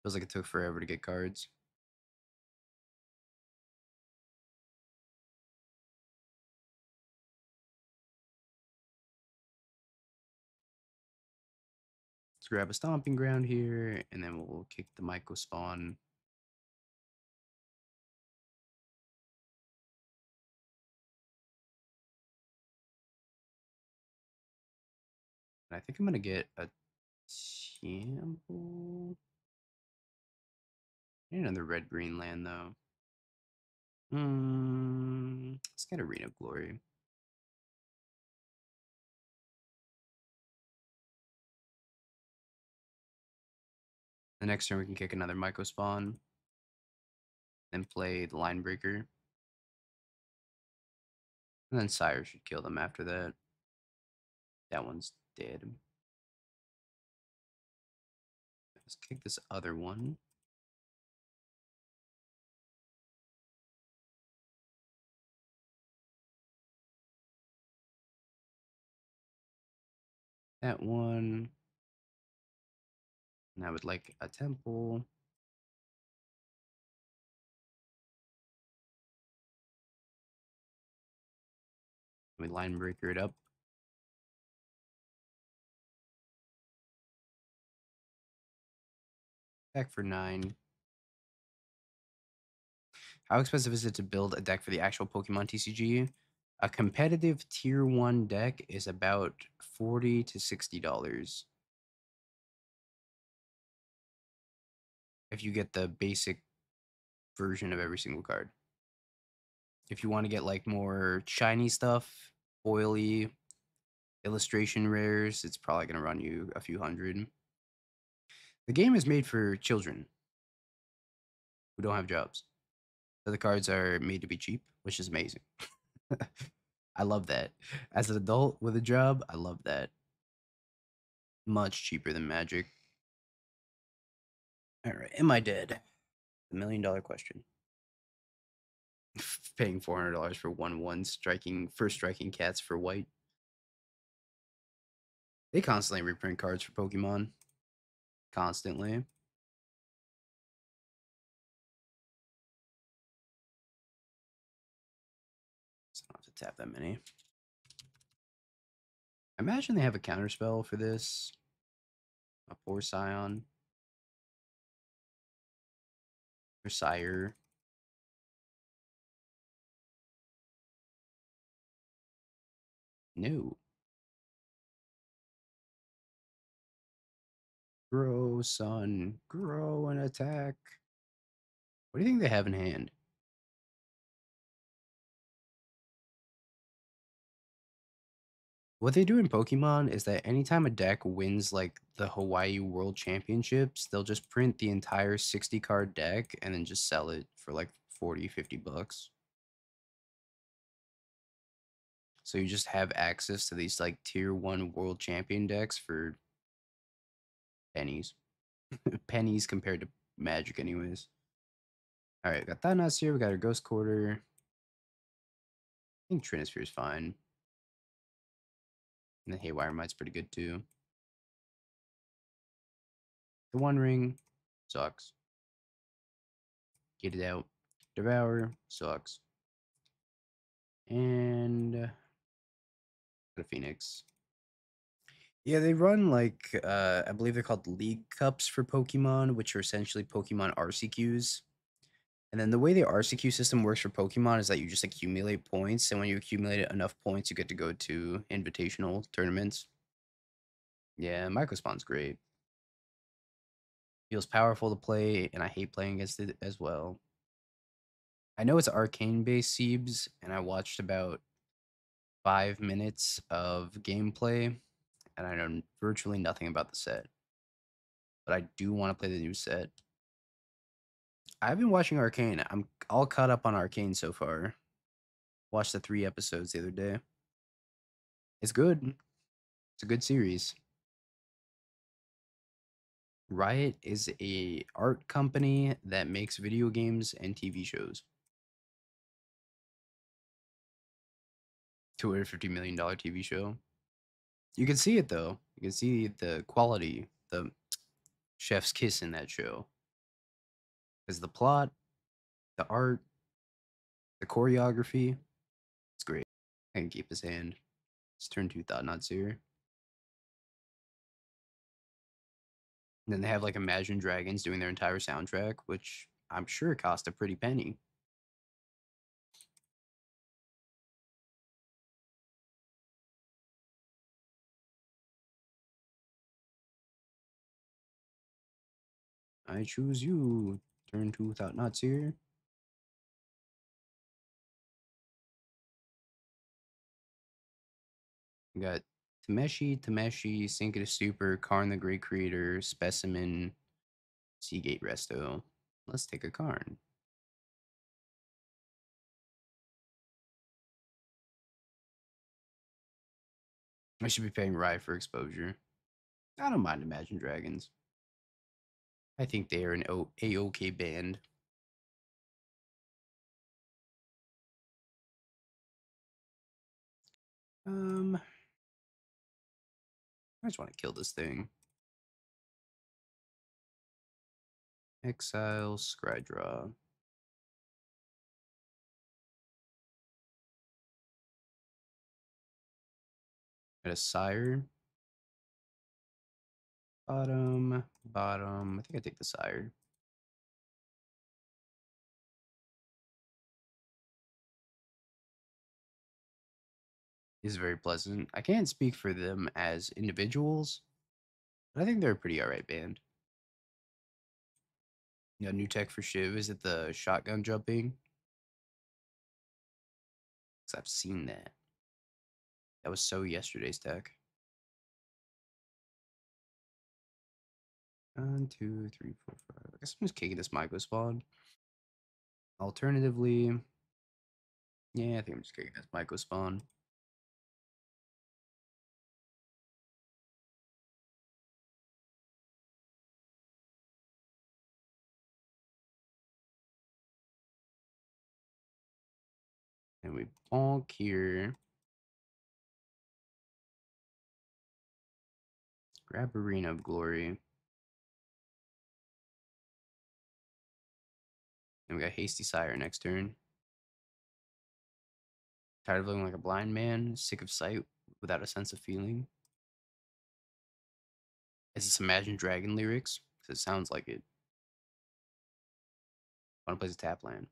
Feels like it took forever to get cards. Let's grab a Stomping Ground here, and then we'll kick the Myco Spawn. And I think I'm going to get a Temple. I need another red-green land, though. Let's get Arena of Glory. The next turn we can kick another Myco Spawn, then play the Line Breaker. And then Sire should kill them after that. That one's dead. Let's kick this other one. That one. And I would like a temple. We Line Breaker it up. Back for 9. How expensive is it to build a deck for the actual Pokemon TCG? A competitive tier 1 deck is about $40 to $60 if you get the basic version of every single card. If you want to get like more shiny stuff, oily, illustration rares, it's probably going to run you a few hundred. The game is made for children who don't have jobs. So the cards are made to be cheap, which is amazing. I love that. As an adult with a job, I love that. Much cheaper than Magic. All right, am I dead? The $1,000,000 question. Paying $400 for 1/1 striking cats for white. They constantly reprint cards for Pokemon. Constantly. So I don't have to tap that many. I imagine they have a counterspell for this. A poor Scion. Or Sire. No. Grow, son. Grow and attack. What do you think they have in hand? What they do in Pokemon is that anytime a deck wins like the Hawaii World Championships, they'll just print the entire 60 card deck and then just sell it for like 40, $50. So you just have access to these like tier 1 world champion decks for pennies. Pennies compared to Magic anyways. All right, got Thanatos here. We got our Ghost Quarter. I think Trinisphere is fine. And the Haywire Mite's pretty good too. The One Ring sucks. Get it out. Devour sucks. And the Phoenix. Yeah, they run like I believe they're called League Cups for Pokemon, which are essentially Pokemon RCQs. And then the way the RCQ system works for Pokemon is that you just accumulate points, and when you accumulate enough points, you get to go to invitational tournaments. Yeah, Microspawn's great. Feels powerful to play, and I hate playing against it as well. I know it's arcane-based Seebs, and I watched about 5 minutes of gameplay, and I know virtually nothing about the set. But I do want to play the new set. I've been watching Arcane. I'm all caught up on Arcane so far. Watched the 3 episodes the other day. It's good. It's a good series. Riot is a art company that makes video games and TV shows. $250 million TV show. You can see it though. You can see the quality, the chef's kiss in that show. Because the plot, the art, the choreography, it's great. I can keep his hand. It's turn 2 Thought Not Seer. And then they have like Imagine Dragons doing their entire soundtrack, which I'm sure cost a pretty penny. I choose you. Turn 2 Thought Not Seer. We got Tameshi, Sync of the Super, Karn the Great Creator, Specimen, Seagate Resto. Let's take a card. I should be paying Rye for exposure. I don't mind Imagine Dragons. I think they are an A-OK band. I just want to kill this thing. Exile, scry draw. Got a Sire. Bottom, bottom. I think I take the Sire. Is very pleasant. I can't speak for them as individuals, but I think they're a pretty alright band. You know, new tech for Shiv. Is it the shotgun jumping? Because I've seen that. That was so yesterday's tech. 1, 2, 3, 4, 5. I guess I'm just kicking this micro spawn. Alternatively, yeah, I think I'm just kicking this micro spawn. And we bonk here. Grab Arena of Glory. And we got Hasty Sire next turn. Tired of looking like a blind man, sick of sight without a sense of feeling. Is this Imagine Dragon lyrics? Because it sounds like it. Want to play a tap land.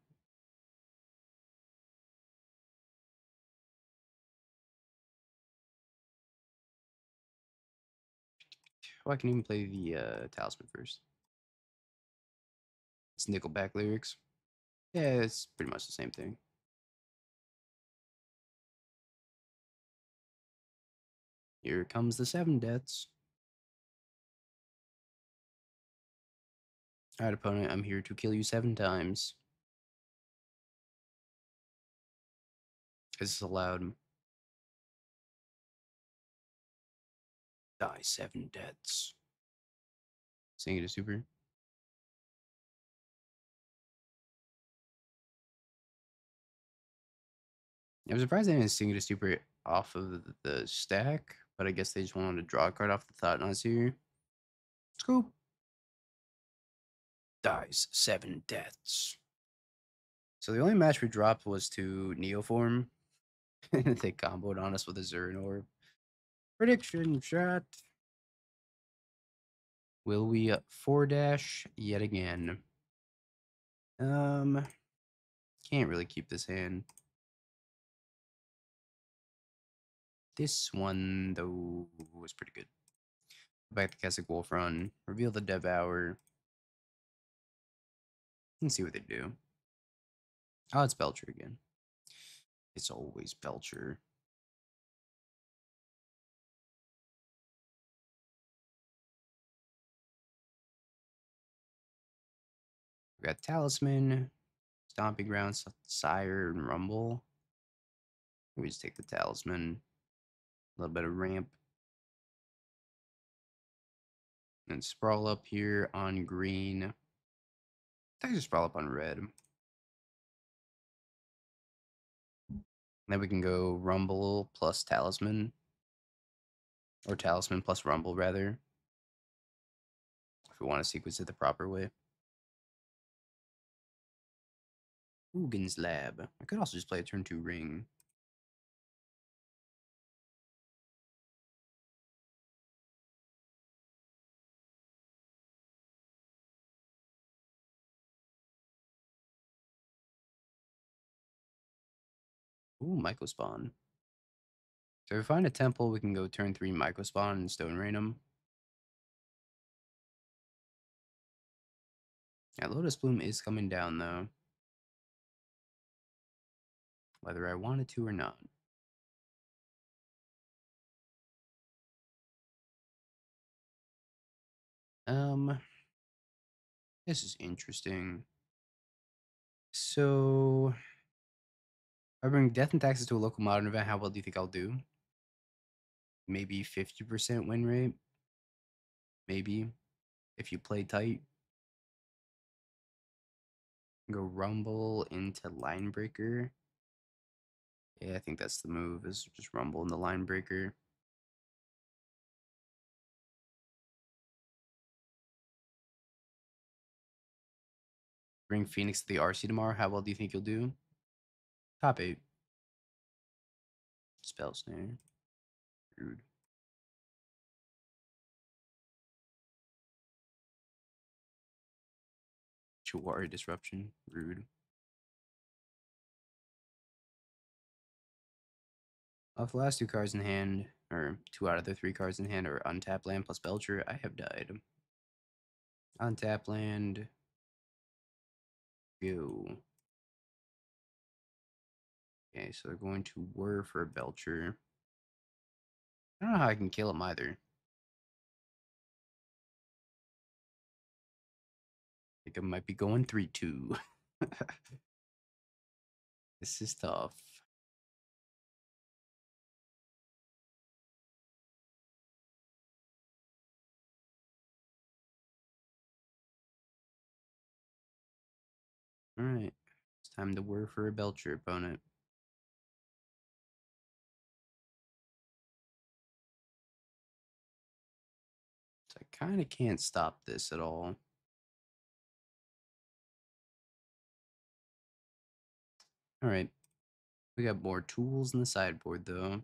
Oh, I can even play the Talisman first. It's Nickelback lyrics. Yeah, it's pretty much the same thing. Here comes the 7 deaths. Alright, opponent, I'm here to kill you 7 times. Is this allowed? Die 7 deaths. Sing it a super. I'm surprised they didn't sing it a super off of the stack, but I guess they just wanted to draw a card off the thought not here. Scoop. Dies 7 deaths. So the only match we dropped was to Neoform. They comboed on us with a Zurin Orb. Prediction shot. Will we 4-dash yet again? Can't really keep this hand. This one, though, was pretty good. Back to Keswick Wolf Run. Reveal the Devour. Let's see what they do. Oh, it's Belcher again. It's always Belcher. We got Talisman, Stomping Grounds, Sire, and Rumble. We just take the Talisman. A little bit of ramp. And Sprawl up here on green. I can just Sprawl up on red. Then we can go Rumble plus Talisman. Or Talisman plus Rumble, rather. If we want to sequence it the proper way. Ugins Lab. I could also just play a turn 2 ring. Ooh, Mycospawn. So if we find a temple, we can go turn 3 Mycospawn and Stone Rain them. Yeah, Lotus Bloom is coming down, though. Whether I wanted to or not. This is interesting. So, I bring Death and Taxes to a local modern event. How well do you think I'll do? Maybe 50% win rate. Maybe. If you play tight. Go Rumble into Line Breaker. Yeah, I think that's the move, is just Rumble in the Line Breaker. Bring Phoenix to the RC tomorrow. How well do you think you'll do? Top 8. Spell Snare. Rude. Chihuahua Disruption. Rude. Off the last 2 cards in hand, or 2 out of the 3 cards in hand, are Untap Land plus Belcher. I have died. Untap Land. Go. Okay, so they're going to Whir for a Belcher. I don't know how I can kill him either. I think I might be going 3-2. This is tough. Alright. It's time to Whir for a Belcher opponent. So I kind of can't stop this at all. Alright. We got more tools in the sideboard, though.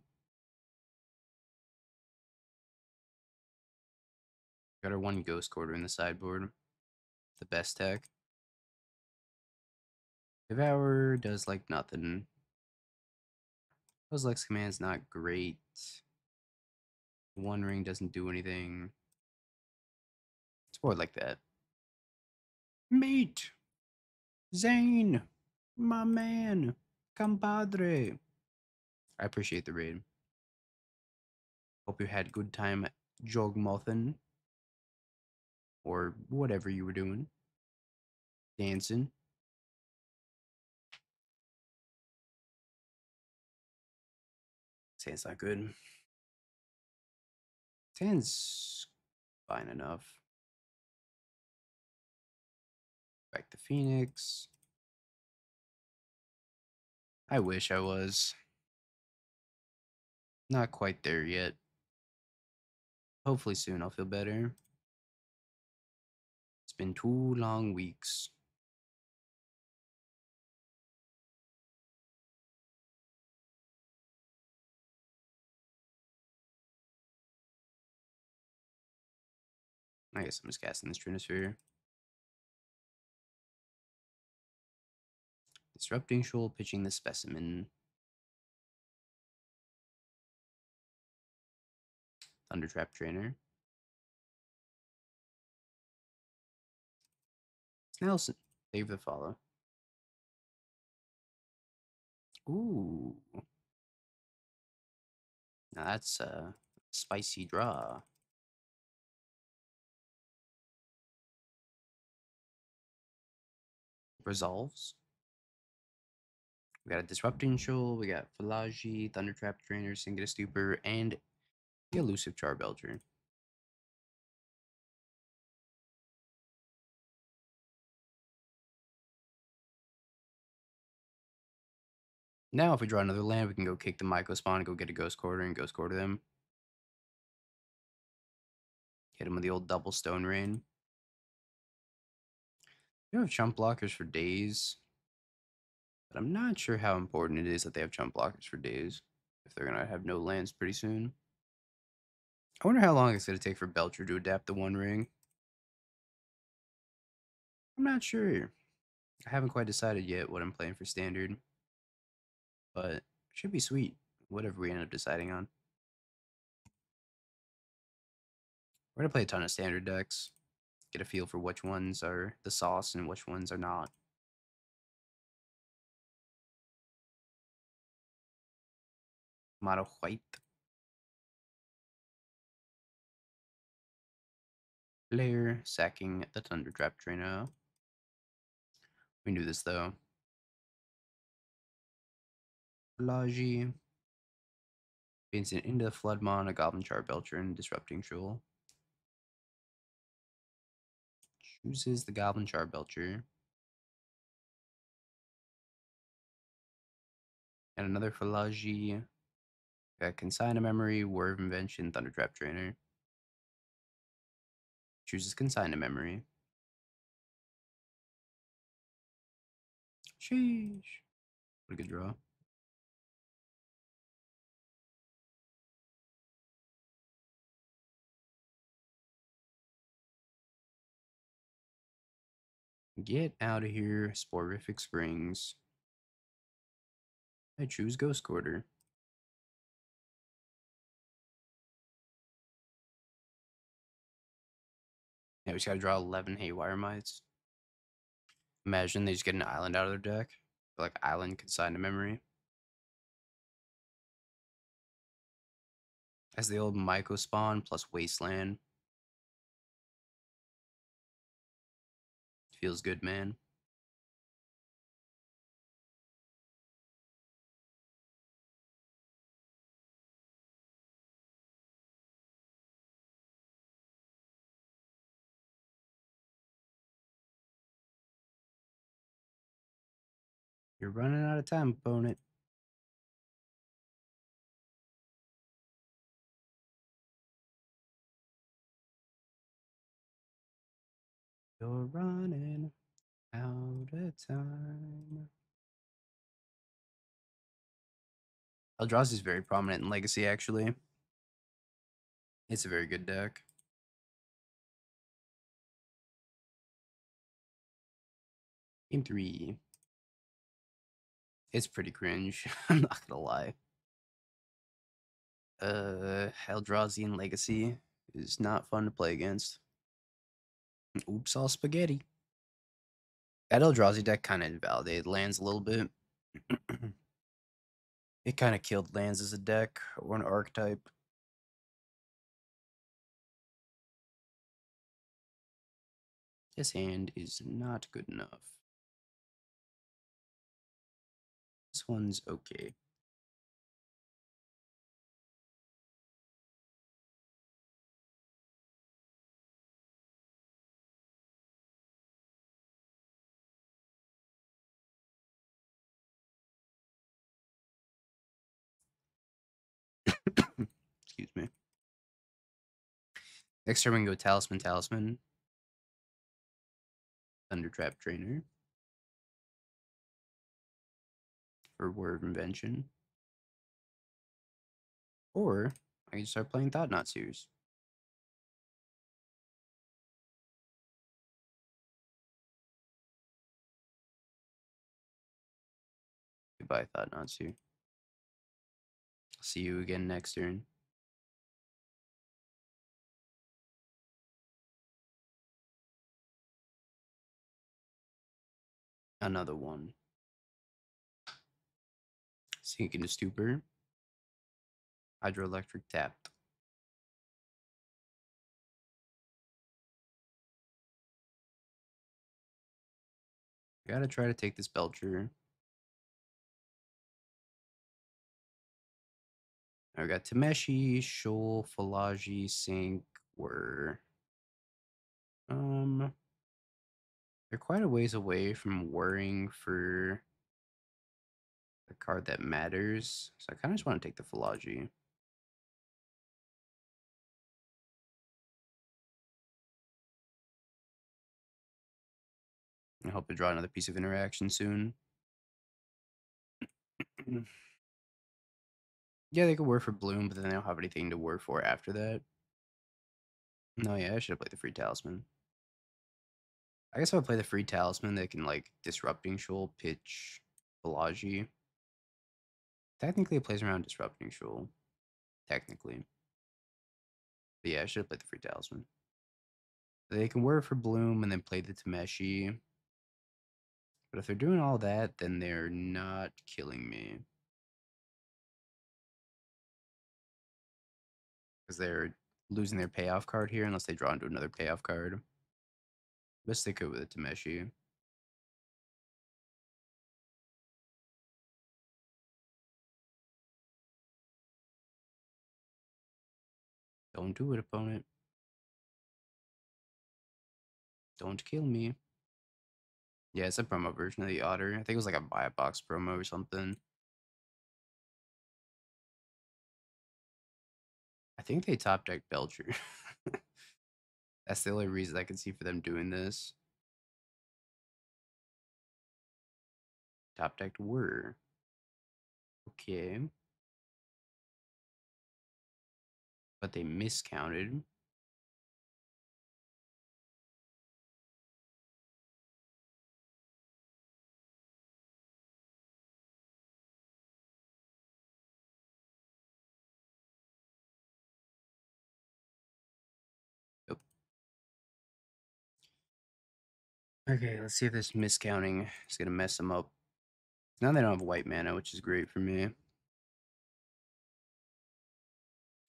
Got our 1 Ghost Quarter in the sideboard. The best tech. Devour does like nothing. Those Lex command's not great. One Ring doesn't do anything. It's more like that. Mate! Zane! My man! Compadre! I appreciate the raid. Hope you had good time at Jogmothin. Or whatever you were doing. Dancing. Sand's not good. Sand's fine enough. Back to Phoenix. I wish I was. Not quite there yet. Hopefully soon I'll feel better. It's been 2 long weeks. I guess I'm just casting this Trinisphere. Disrupting Shoal, pitching the Specimen. Thundertrap Trainer. Snelson. Save the follow. Ooh. Now that's a spicy draw. Resolves. We got a Disrupting Shoal, we got Philagi, Thundertrap Trainer, Singed Stupor, and the Elusive Charbelcher. Now, if we draw another land, we can go kick the Myco Spawn and go get a Ghost Quarter and Ghost Quarter them. Hit him with the old double Stone Rain. You have chump blockers for days, but I'm not sure how important it is that they have chump blockers for days if they're going to have no lands pretty soon. I wonder how long it's going to take for Belcher to adapt the One Ring. I'm not sure. I haven't quite decided yet what I'm playing for Standard, but it should be sweet, whatever we end up deciding on. We're going to play a ton of Standard decks, get a feel for which ones are the sauce and which ones are not. Mono White. Lair, sacking the Thundertrap trainer. We knew this though. Laji. Vincent into the Floodmon, a Goblin Charbelcher, and Disrupting Shoal. Chooses the Goblin Charbelcher. And another Falaji. Got Consign a Memory, Word of Invention, Thundertrap Trainer. Chooses Consign a Memory. Sheesh. What a good draw. Get out of here, Sporific Springs. I choose Ghost Quarter. Yeah, we just gotta draw 11 Haywire Mites. Imagine they just get an island out of their deck. Like island consigned to memory. As the old Myco spawn plus Wasteland. Feels good, man. You're running out of time, opponent. You're running out of time. Eldrazi is very prominent in Legacy, actually. It's a very good deck. Game 3. It's pretty cringe. I'm not gonna lie. Eldrazi in Legacy is not fun to play against. Oops, all spaghetti. That Eldrazi deck kind of invalidated lands a little bit. It kind of killed lands as a deck or an archetype. This hand is not good enough. This one's okay. Excuse me. Next turn we can go Talisman, Talisman. Thundertrap Trainer. For Word Invention. Or I can start playing Thought Knot Series. Goodbye, Thought Knot Series. See you again next turn. Another one. Sink into Stupor. Hydroelectric tapped. I gotta try to take this Belcher. I got Tameshi, Shoal, Falaji, Sink, were they're quite a ways away from worrying for the card that matters. So I kind of just want to take the Falaji. I hope to draw another piece of interaction soon. Yeah, they could work for Bloom, but then they don't have anything to work for after that. No, yeah, I should have played the free Talisman. I guess if I play the free Talisman, they can like Disrupting Shoal, pitch Falaji. Technically, it plays around Disrupting Shoal. Technically. But yeah, I should have played the free Talisman. They can work for Bloom and then play the Tameshi. But if they're doing all that, then they're not killing me. Because they're losing their payoff card here unless they draw into another payoff card. Best they could with a Tameshi. Don't do it, opponent. Don't kill me. Yeah, it's a promo version of the Otter. I think it was like a buy a box promo or something. I think they top decked Belcher. That's the only reason I can see for them doing this. Top decked were. Okay. But they miscounted. Yep. Okay, let's see if this miscounting is going to mess them up. Now they don't have white mana, which is great for me.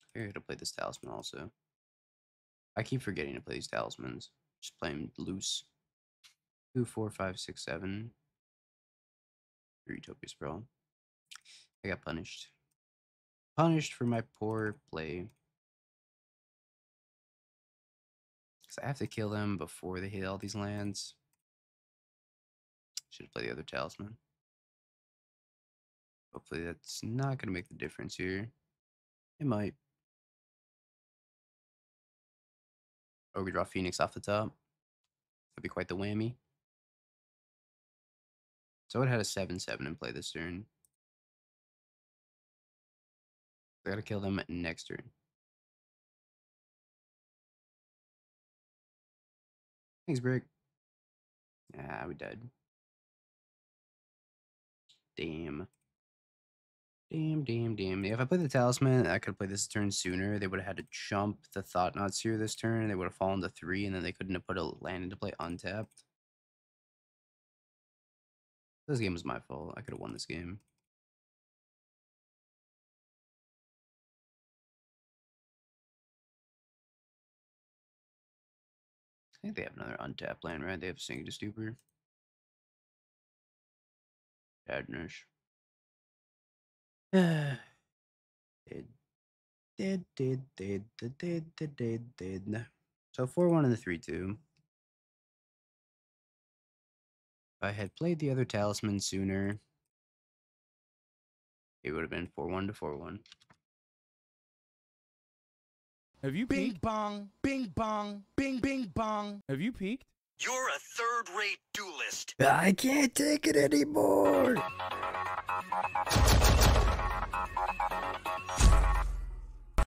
I think I gotta play this talisman also. I keep forgetting to play these talismans. Just playing loose. 2, 4, 5, 6, 7. 3 Utopia Sprawl. I got punished. Punished for my poor play. Because I have to kill them before they hit all these lands. Should play the other talisman. Hopefully that's not going to make the difference here. It might. Or we draw Phoenix off the top. That'd be quite the whammy. So it had a 7/7 in play this turn. I gotta kill them next turn. Thanks, Brick. Ah, we died. Damn. Damn. If I played the Talisman, I could play this turn sooner. They would have had to jump the Thought-Knots here this turn. They would have fallen to 3, and then they couldn't have put a land into play untapped. This game was my fault. I could have won this game. I think they have another untapped land, right? They have Sing to Stupor. Badnish. Did. So 4-1 and the 3-2. If I had played the other Talisman sooner, it would have been 4-1 to 4-1. Have you Bing peeked? bong, bing bong, bing bong. Have you peeked? You're a third-rate duelist. I can't take it anymore.